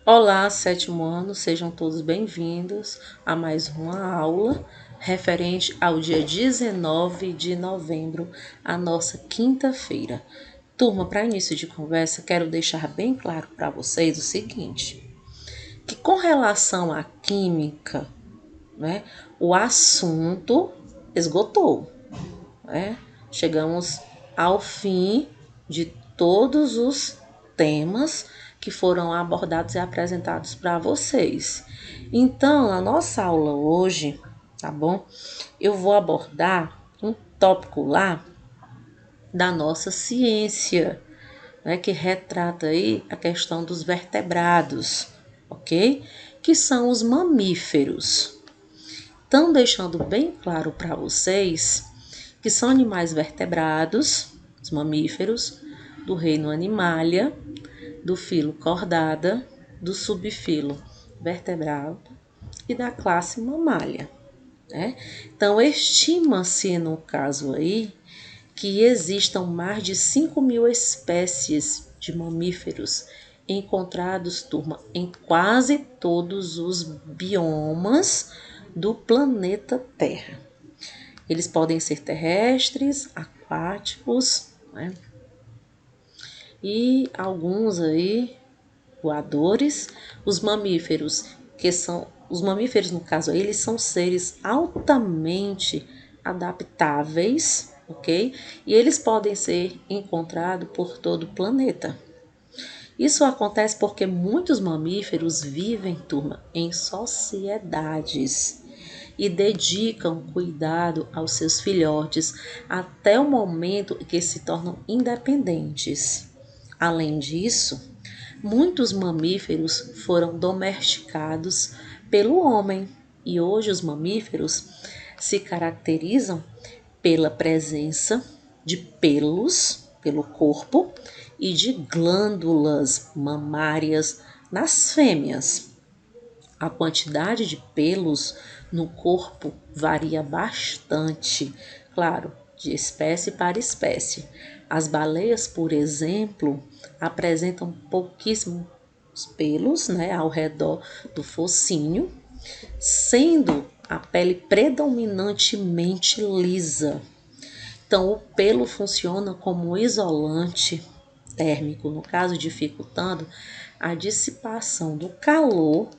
Olá, sétimo ano, sejam todos bem-vindos a mais uma aula referente ao dia 19 de novembro, a nossa quinta-feira. Turma, para início de conversa, quero deixar bem claro para vocês o seguinte, que com relação à química, né, o assunto esgotou, né? Chegamos ao fim de todos os temas que foram abordados e apresentados para vocês. Então, na nossa aula hoje, tá bom? Eu vou abordar um tópico lá da nossa ciência, né, que retrata aí a questão dos vertebrados, ok? Que são os mamíferos. Então, deixando bem claro para vocês que são animais vertebrados, os mamíferos, do reino Animalia, do filo Chordata, do subfilo Vertebrado e da classe Mammalia, né? Então, estima-se no caso aí que existam mais de 5.000 espécies de mamíferos encontrados, turma, em quase todos os biomas do planeta Terra. Eles podem ser terrestres, aquáticos, né? E alguns aí voadores. Os mamíferos, no caso aí, eles são seres altamente adaptáveis, ok? E eles podem ser encontrados por todo o planeta. Isso acontece porque muitos mamíferos vivem, turma, em sociedades e dedicam cuidado aos seus filhotes até o momento em que se tornam independentes. Além disso, muitos mamíferos foram domesticados pelo homem e hoje os mamíferos se caracterizam pela presença de pelos pelo corpo e de glândulas mamárias nas fêmeas. A quantidade de pelos no corpo varia bastante, claro, de espécie para espécie. As baleias, por exemplo, apresentam pouquíssimos pelos, né, ao redor do focinho, sendo a pele predominantemente lisa. Então, o pelo funciona como isolante térmico, no caso, dificultando a dissipação do calor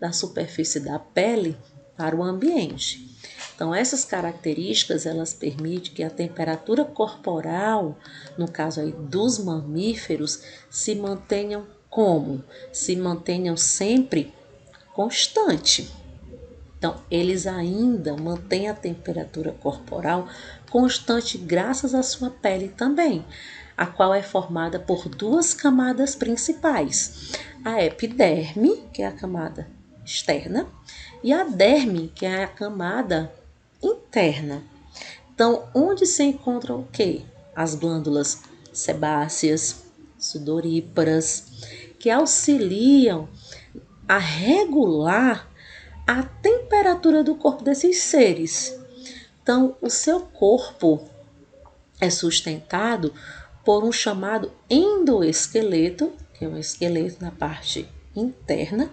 da superfície da pele para o ambiente. Então, essas características, elas permitem que a temperatura corporal, no caso aí dos mamíferos, se mantenham como? Se mantenham sempre constante. Então, eles ainda mantêm a temperatura corporal constante graças à sua pele também, a qual é formada por duas camadas principais. A epiderme, que é a camada externa, e a derme, que é a camada interna. Então, onde se encontram o quê? As glândulas sebáceas, sudoríparas, que auxiliam a regular a temperatura do corpo desses seres. Então, o seu corpo é sustentado por um chamado endoesqueleto, que é um esqueleto na parte interna,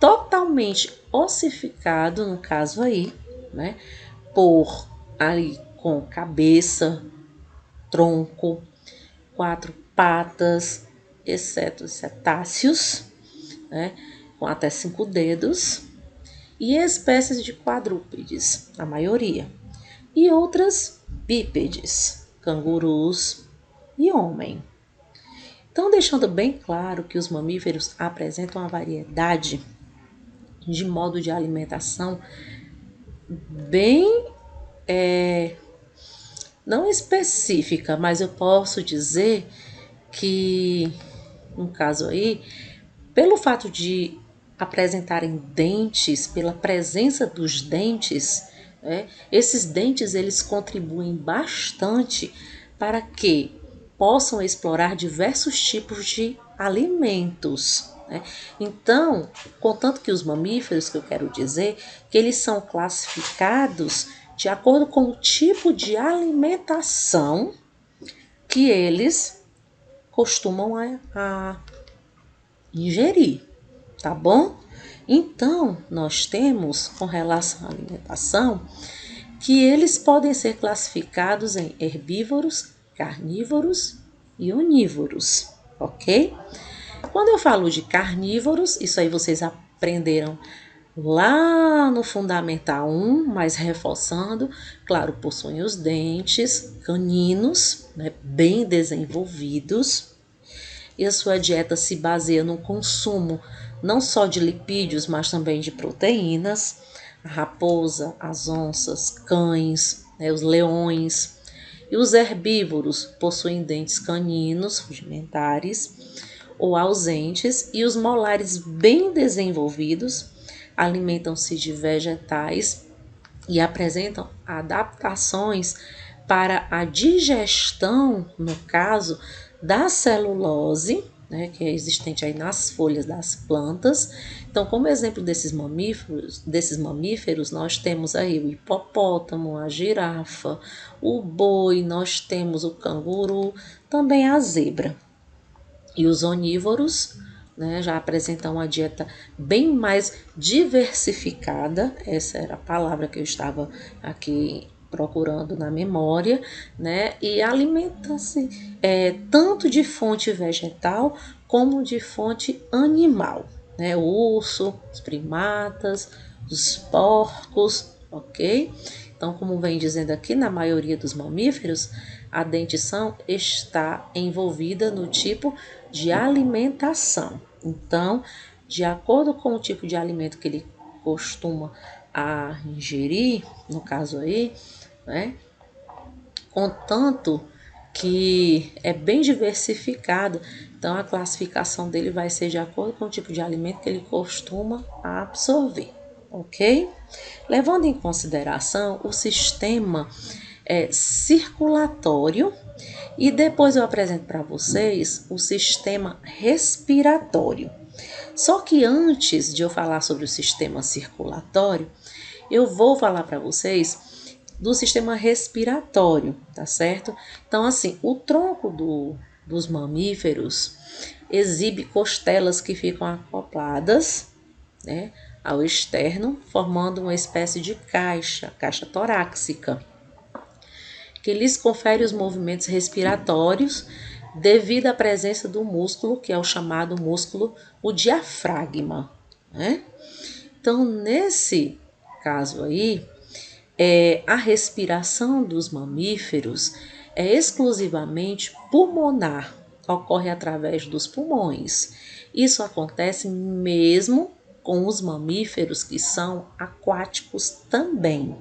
totalmente ossificado, no caso aí, né, por ali com cabeça, tronco, quatro patas, exceto os cetáceos, né, com até 5 dedos, e espécies de quadrúpedes, a maioria, e outras bípedes, cangurus e homem. Então, deixando bem claro que os mamíferos apresentam uma variedade de modo de alimentação bem não específica, mas eu posso dizer que, no caso aí, pelo fato de apresentarem dentes, pela presença dos dentes, né, esses dentes eles contribuem bastante para que possam explorar diversos tipos de alimentos. Né? Então, contanto que os mamíferos, que eu quero dizer, que eles são classificados de acordo com o tipo de alimentação que eles costumam a ingerir. tá bom? Então, nós temos, com relação à alimentação, que eles podem ser classificados em herbívoros, carnívoros e onívoros, ok? Quando eu falo de carnívoros, isso aí vocês aprenderam lá no Fundamental 1, mas reforçando, claro, possuem os dentes caninos, né, bem desenvolvidos, e a sua dieta se baseia no consumo não só de lipídios, mas também de proteínas. A raposa, as onças, cães, né, os leões. E os herbívoros possuem dentes caninos rudimentares ou ausentes, e os molares bem desenvolvidos alimentam-se de vegetais e apresentam adaptações para a digestão, no caso, da celulose, né, que é existente aí nas folhas das plantas. Então, como exemplo desses mamíferos, nós temos aí o hipopótamo, a girafa, o boi, nós temos o canguru, também a zebra. E os onívoros, né, já apresentam uma dieta bem mais diversificada, essa era a palavra que eu estava aqui procurando na memória, né, e alimenta-se tanto de fonte vegetal como de fonte animal, né, o urso, os primatas, os porcos, ok? Então, como vem dizendo aqui, na maioria dos mamíferos, a dentição está envolvida no tipo de alimentação. Então, de acordo com o tipo de alimento que ele costuma ingerir, no caso aí, né, contanto que é bem diversificado, então a classificação dele vai ser de acordo com o tipo de alimento que ele costuma absorver, ok? Levando em consideração o sistema circulatório, e depois eu apresento para vocês o sistema respiratório. Só que antes de eu falar sobre o sistema circulatório, eu vou falar para vocês do sistema respiratório, tá certo? Então, assim, o tronco dos mamíferos exibe costelas que ficam acopladas, né, ao externo, formando uma espécie de caixa torácica, que lhes confere os movimentos respiratórios devido à presença do músculo, que é o chamado músculo, o diafragma, né? Então, nesse caso aí, a respiração dos mamíferos é exclusivamente pulmonar, ocorre através dos pulmões. Isso acontece mesmo com os mamíferos que são aquáticos também.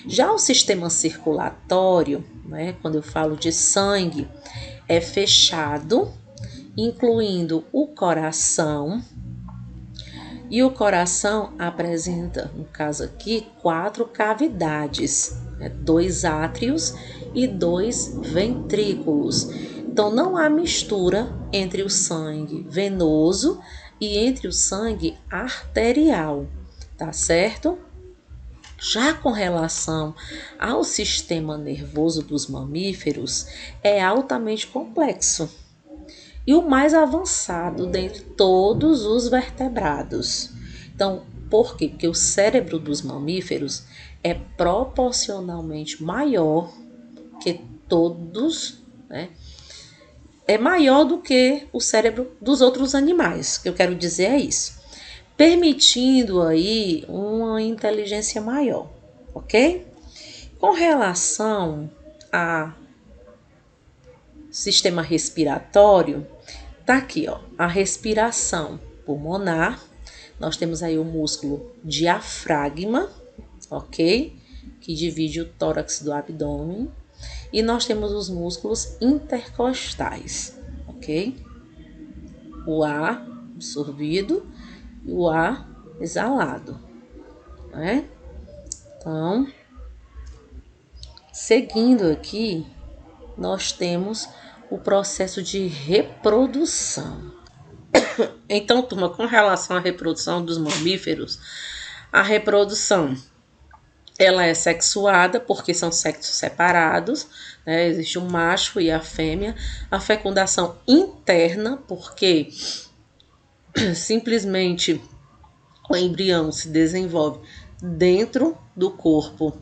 Já o sistema circulatório, né, quando eu falo de sangue, é fechado, incluindo o coração. E o coração apresenta, no caso aqui, 4 cavidades, né, 2 átrios e 2 ventrículos. Então, não há mistura entre o sangue venoso e entre o sangue arterial, tá certo? Já com relação ao sistema nervoso dos mamíferos, é altamente complexo e o mais avançado dentre todos os vertebrados. Então, por quê? Porque o cérebro dos mamíferos é proporcionalmente maior que todos, né? É maior do que o cérebro dos outros animais, que eu quero dizer é isso, permitindo aí uma inteligência maior, ok? Com relação ao sistema respiratório, tá aqui, ó, a respiração pulmonar, nós temos aí o músculo diafragma, ok? Que divide o tórax do abdômen, e nós temos os músculos intercostais, ok? O ar absorvido e o ar exalado, né? Então, seguindo aqui, nós temos o processo de reprodução. Então, turma, com relação à reprodução dos mamíferos, a reprodução ela é sexuada porque são sexos separados, né? Existe o macho e a fêmea. A fecundação interna, porque simplesmente o embrião se desenvolve dentro do corpo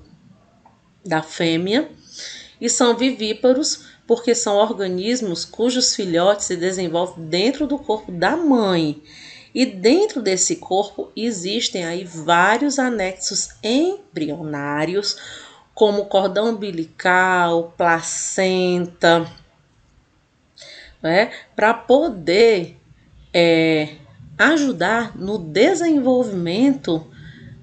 da fêmea e são vivíparos porque são organismos cujos filhotes se desenvolvem dentro do corpo da mãe. E dentro desse corpo existem aí vários anexos embrionários, como cordão umbilical, placenta, né, para poder ajudar no desenvolvimento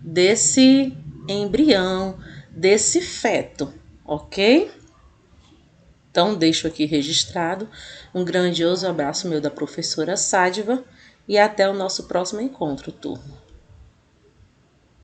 desse embrião, desse feto, ok? Então, deixo aqui registrado um grandioso abraço meu da professora Sádiva e até o nosso próximo encontro, turma.